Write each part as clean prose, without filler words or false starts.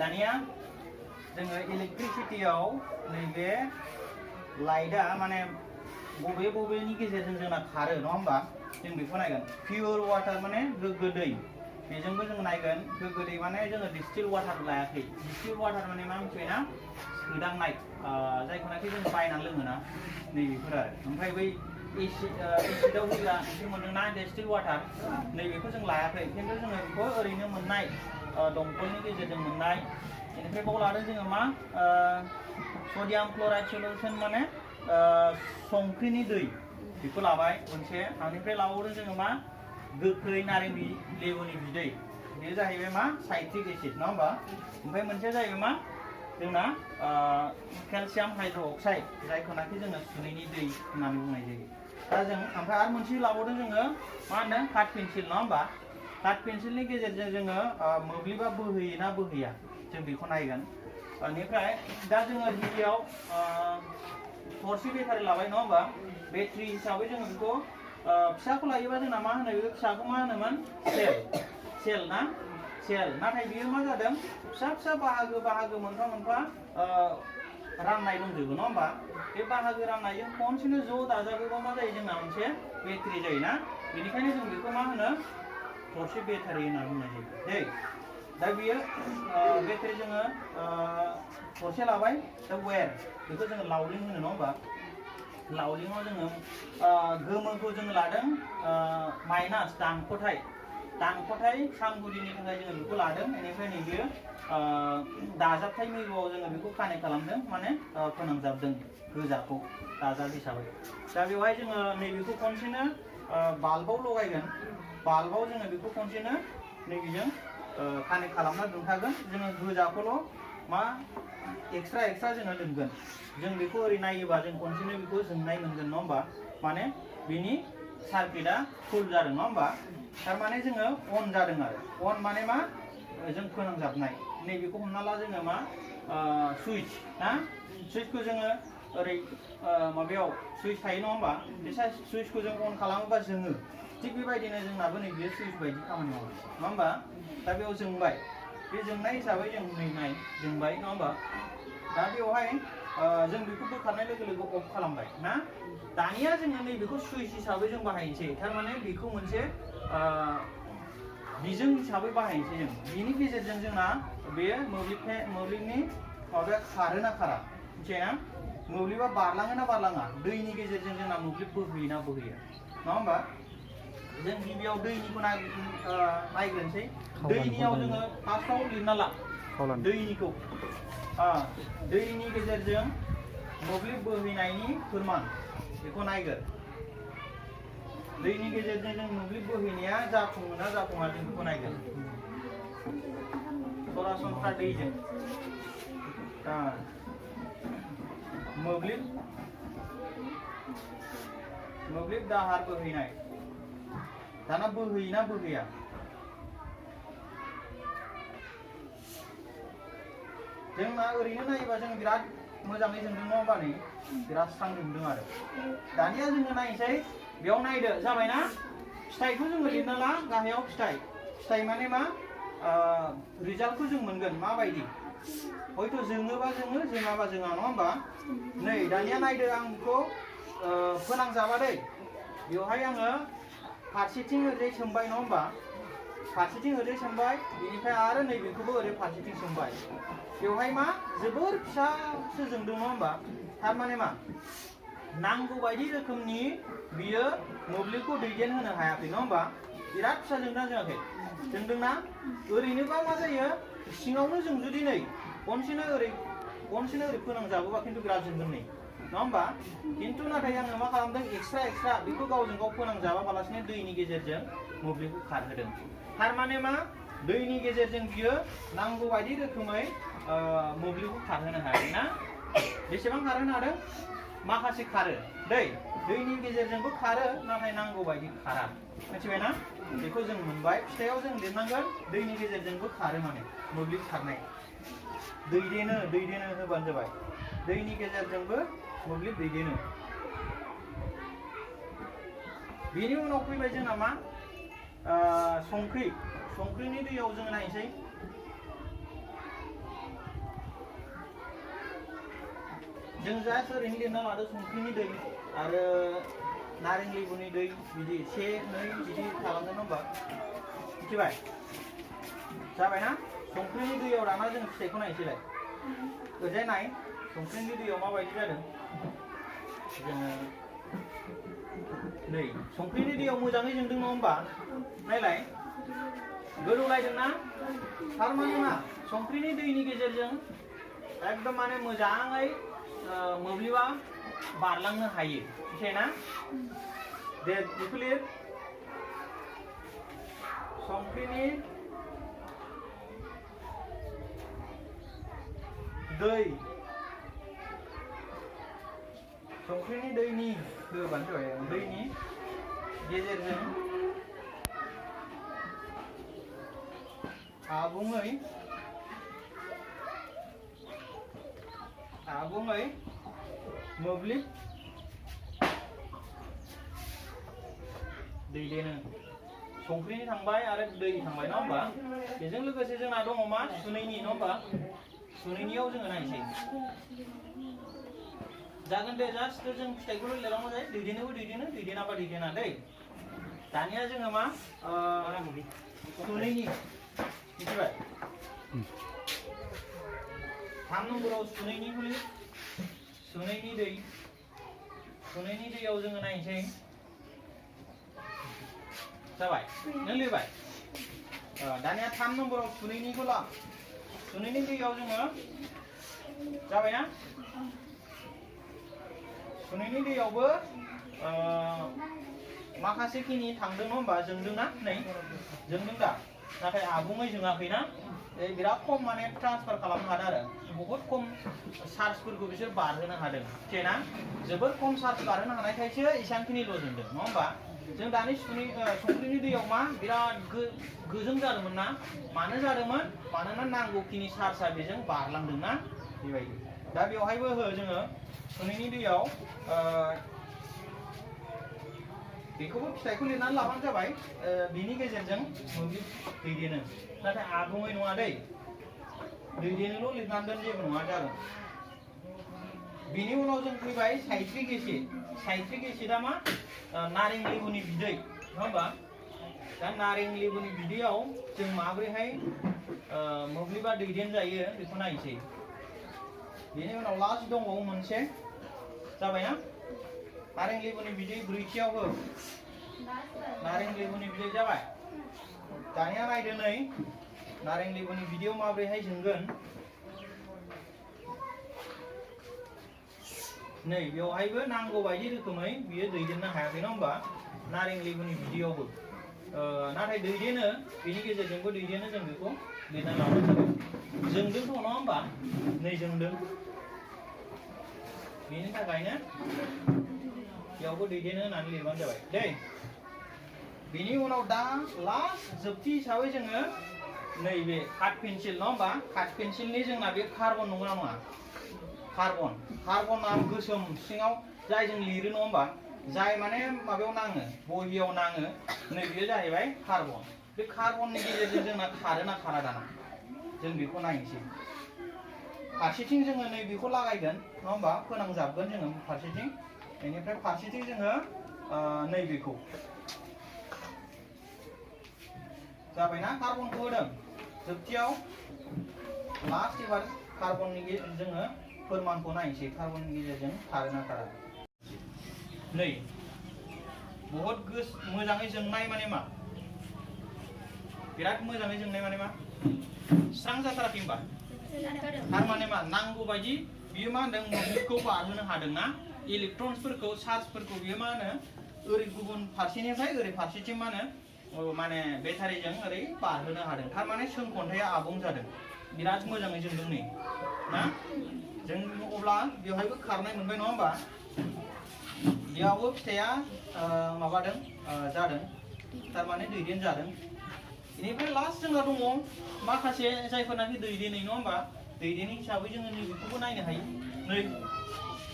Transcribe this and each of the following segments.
दानिया जोङो इलेक्ट्रिसिटियाव नैबे लाइटआ माने बबेनि गेजेरजों जोंना खारो नङा होमबा जों बेखौ नायगोन पियर वाटार माने गोग्गो दै बेजोंबो जों नायगोन गोग्गो दै माने जोङो डिस्टिल वाटार लायाखै डिस्टिल वाटार माने मा मिथिबायना सोदांनाय जायखौनाखि जों बायनानै लोङोना नैबेफोर आरो ओमफ्राय बै एसिडआव होग्रा एसे मोनदोंना डिस्टिल वाटार नैबेखौ जों लायाखै खिन्थु जोङो बेखौ ओरैनो मोननाय दंखलनि गेजेरजों मोननाय बेनिफ्राय बाव लादों जोङो मा सडियाम क्लराइड सल्युशन माने संख्रिनि दै बेखौ लाबाय मोनसे बेनिफ्राय लाबावदों जोङो मा गोखै नारें लेबुनि बिदै बेयो जाहैबाय मा साइट्रिक एसिड नङा होमबा ओमफ्राय मोनसेया जाहैबाय मा जोंना केलसियाम हाइड्र'अक्साइड जायखौनाखि जोङो सुनैनि दै होननानै बुंनाय जायो दा जों ओमफ्राय आरो मोनसे लाबावदों जोङो मा होनो काट पेन्सिल नङा होमबा काट पेन्सिलनि गेजेरजों जोङो मोब्लिबा बोहैयो ना बोहैया जों बेखौ नायगोन बेनिफ्राय दा जोङो गिबियाव थरसे बेटारि लाबाय नङा होमबा बेटारि हिसाबै जोङो बेखौ फिसाखौ लायोबा जोंना मा होनो बे फिसाखौ मा होनोमोन सेल ना सेल नाथाय बियो मा जादों फिसा फिसा बाहागो मोनफा राननाय दंजोबो नङा होमबा बे बाहागो राननायजों खनसेनो ज' दाजाबोबा मा जायो जोंना मोनसे बेटारि जायोना बेनिखायनो जों बेखौ मा होनो थरसे बेटारि होनना बुंनाय जायो दा बियो बेटारि जोङो थरसे लाबाय दा वेर बेखौ जोङो लाउलिं होनो नङा होमबा लाउलिंआव जोङो गोमोखौ जोङो लादों माइनास दानख'थाय सानगुदिनि थाखाय जोङो बेखौ लादों बेनिफ्राय नैबे दाजाबथाय मिरुआव जोङो बेखौ कानेक्ट खालामदों माने फोनांजाबदों गोजाखौ दाजाब हिसाबै दा बेवहाय जोङो नैबेखौ खनसेनो बाल्बाव लगायगोन बाल्बाव जोङो बेखौ खनसेनो नैबेजों कानेक्ट खालामना दोनखागोन जोङो गोजाखौल' मा एक्सट्रा जोङो दोनगोन जों बेखौ ओरै नायोबा जों खनसेनो बेखौ जोंनाय मोनगोन नङा होमबा माने बिनि सार्किटआ फुल जादों नङा होमबा थारमाने जोङो अन जादों आरो अन माने मा जों फोनांजाबनाय नैबेखौ हमना ला जोङो मा सुइच ना सुइचखौ जोङो ओरै माबायाव सुइच थायो नङा होमबा बे सुइचखौ जों अन खालामोबा जोङो थिग बेबायदिनो जोंनाबो नैबे सुइच बायदि खामानि मावो नङा होमबा दा बेयाव जोंबाय बे जोंनाय हिसाबै जों जोंबाय नङा होमबा दा बेवहाय जों बेखौ बोखारनाय लोगो लोगो अफ खालामबाय ना दानिया जोङो नैबेखौ सुइच हिसाबै जों बाहायनोसै थारमाने बेखौ मोनसे बिजों हिसाबै बाहायनोसै जों बिनि गेजेरजों जोंना बे मोब्लिबनि माबाया खारो ना खारा मिथिबायना मोब्लिबा बारलाङो ना बारलाङा दैनि गेजेरजों जोंना मोब्लिब बोहैयो ना बोहैया नङा होमबा जों गिबियाव दैनिखौ नायग्रोनोसै दैनियाव जोङो फार्स्टआव लिरना ला दैनिखौ दैनि गेजेरजों मोब्लिब बोहैनायनि फोरमान बेखौ नायगोन दैनि गेजेरजों जों मोब्लिब बोहैनाया जाफुङो ना जाफुङा जों बेखौ नायगोन सरासनस्रा दैजों मोब्लिब दाहार बोहैनाय दाना बोहैयो ना बोहैया जोंना ओरैनो नायोबा जों बिराद मोजाङै जोंदों नङा होमबा नै बिराद स्रां जोंदों आरो दानिया जोङो नायनोसै बेयाव नायदो जाबायना फिथाइखौ जोङो लिरना ला गाहायाव फिथाइ माने मा रिजाल्टखौ जों मोनगोन माबायदि हयथ' जोङोबा जोङो जोङाबा जोङा नङा होमबा नै दानिया नायदो आं बेखौ फोनांजाबा दै बेवहाय आङो फारसेथिं ओरै सोमबाय नङा होमबा फारसेथिं ओरै सोमबाय बेनिफ्राय आरो नैबेखौबो ओरै फारसेथिं सोमबाय बेवहाय मा जोबोर फिसासो जोंदों नङा होमबा थारमाने मा नांगौ बायदि रोखोमनि बियो मोब्लिबखौ दैदेनहोनो हायाखै नङा होमबा बिराद फिसा जोंदोंना जोङाखै जोंदोंना ओरैनोबा मा जायो सिङावनो जों जुदि नै खनसेनो ओरै फोनांजाबोबा खिन्थु बिराद जोंदों नै नङा होमबा खिन्थु नाथाय आङो मा खालामदों एक्सट्रा बेखौ गावजों गाव फोनांजाबालासिनो दैनि गेजेरजों मोब्लिबखौ खारहोदों थारमाने मा दैनि गेजेरजों बियो नांगौ बायदि रोखोमै मोब्लिबखौ खारहोनो हायाखै ना बेसेबां खारहोनो हादों माखासे खारो दैनि गेजेरजोंबो खारो नाथाय नांगौ बायदि खारा मिथिबायना बेखौ जों मोनबाय फिथाइयाव जों लिरनांगोन दैनि गेजेरजोंबो खारो माने मोब्लिब खारनाय दैदेनो होबानो जाबाय दैनि गेजेरजोंबो मोब्लिब दैदेनो बेनि उनाव फैबाय जोंना मा संख्रिनि दैयाव जों नायनोसै जों जास्ट ओरैनो लिरना लादो संख्रिनि दै आरो नारें लेबुनि दै बिदि 1, 2 बिदि खालामदों होमबा मिथिबाय जाबायना संख्रिनि दैयाव दाना जों फिथाइखौ नायसैलाय ओरैजाय नाय संख्रिनि दैयाव माबायदि जादों जोङो नै संख्रिनि दैयाव मोजाङै जोंदों नङा होमबा नायलाय गोदौलायदोंना थारमाने मा संख्रिनि दैनि गेजेरजों एकदम माने मोजाङै मोब्लिबा बारलांनो हायो मिथिबायना दे बेखौ लिर संख्रिनि दै संख्रिनि दैनि होबानो जाबाय दैनि गेजेरजों आबुङै मोब्लिब दैदेनो संख्रिनि थांबाय आरो दै थांबाय नङा होमबा बेजों लोगोसे जोंना दङ मा सुनैनि नङा होमबा सुनैनियाव जोङो नायसै जागोन दे जास्ट जों फिथाइखौल' लिरलांबाय जायो दैदेनाबा दैदेना दै दानिया जोङो मा सुनैनि मिथिबाय 3 नम्बराव सुनैनिखौ लिर सुनैनि दैयाव जोङो नायसै जाबाय नों लिरबाय दानिया 3 नम्बराव सुनैनिखौ ला सुनैनि दैयाव जोङो जाबायना सुनैनि दैयावबो माखासे खिनि थांदों नङा होमबा जोंदोंना नै जोंदों दा नाथाय आबुङै जोङाखैना बिराद खम माने ट्रान्सफार खालामनो हादों आरो बहुत खम चार्जफोरखौ बिसोर बारहोनो हादों मिथिबायना जोबोर खम चार्ज बारहोनो हानायखायसो एसांखिनिल' जोंदों नङा होमबा जों दानि संख्रिनि दैयाव मा बिराद गोजों जादोंमोन ना मानो जादोंमोन मानोना नांगौखिनि चार्जआ बेजों बारलांदोंना बेबायदि दा बेवहायबो हो जोङो सुनैनि दैयाव बेखौबो फिथाइखौ लिरनानै लाबानो जाबाय बिनि गेजेरजों मोब्लिब दैदेनो नाथाय आबुङै नङा दै दैदेनोल' लिरनानै दोन जेबो नङा जागोन बिनि उनाव जों फैबाय साइट्रिक एसिडआ मा नारें लेबुनि बिदै नङा होमबा दा नारें लेबुनि बिदैयाव जों माबोरैहाय मोब्लिबा दैदेन जायो बेखौ नायसै बेनि उनाव लास्ट दंबावो मोनसे जाबायना नारें लेबुनि बिदै ब्रैथियाव हो नारें लेबुनि बिदै जाबाय दानिया नायदो नै नारें लेबुनि बिदैयाव माबोरैहाय जोंगोन नै बेवहायबो नांगौ बायदि रोखोमै बियो दैदेननो हायाखै नङा होमबा नारें लेबुनि बिदैयावबो नाथाय दैदेनो बेनि गेजेरजोंबो दैदेनो जों बेखौ लिरना लानो थाखाय जोंदोंथ' नङा होमबा नै जोंदों बेनि थाखायनो बेयावबो दैदेनो होननानै लिरबानो जाबाय दै बेनि उनाव दा लास्ट जोबथि हिसाबै जोङो नैबे काट पेन्सिल नङा होमबा काट पेन्सिलनि जोंना बे कार्बन नंगौना नङा कार्बना गोसोम सिङाव जाय जों लिरो नङा होमबा जाय माने माबायाव नाङो बहियाव नाङो नै बेयो जाहैबाय कार्बन बे कार्बननि गेजेरजों जोंना खारोना खारा दाना जों बेखौ नायनोसै फारसेथिं जोङो नै बेखौ लागायगोन नङा होमबा फोनांजाबगोन जोङो फारसेथिं बेनिफ्राय फारसेथिं जोङो नैबेखौ जाबायना कार्बनखौ होदों जोबथियाव लास्ट एबार कार्बननि जोङो फोरमानखौ नायनोसै कार्बननि गेजेरजों खारोना खारा नै बहुत मोजाङै जोंनाय माने मा बिराद मोजाङै जोंनाय माने मा स्रां जाथाराखै होमबा थारमाने मा नांगौ बायदि बियो मा होनदों मोब्लिबखौ बारहोनो हादोंना इलेक्ट्रन्सफोरखौ चार्जफोरखौ बियो मा होनो ओरै गुबुन फारसेनिफ्राय ओरै फारसेथिं मा होनो माने बेटारिजों ओरै बारहोनो हादों थारमाने सोंखन्थाया आबुं जादों बिराद मोजाङै जोंदों नै ना जों अब्ला बेवहायबो खारनाय मोनबाय नङा होमबा बेयावबो फिथाइया माबादों जादों थारमाने दैदेन जादों बेनिफ्राय लास्ट जोंना दङ माखासे जायफोरनाखि दैदेनै नङा होमबा दैदेनै हिसाबै जोङो नैबेखौबो नायनो हायो नै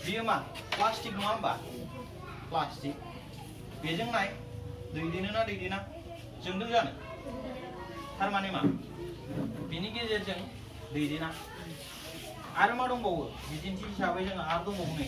बेयो मा प्लास्टिक नङा होमबा प्लास्टिक बेजों नाय दैदेनो ना दैदेना जोंदों जानो थारमाने मा बेनि गेजेरजों दैदेना आरो मा दंबावो बिदिन्थि हिसाबै जोंहा आरो दंबावो नै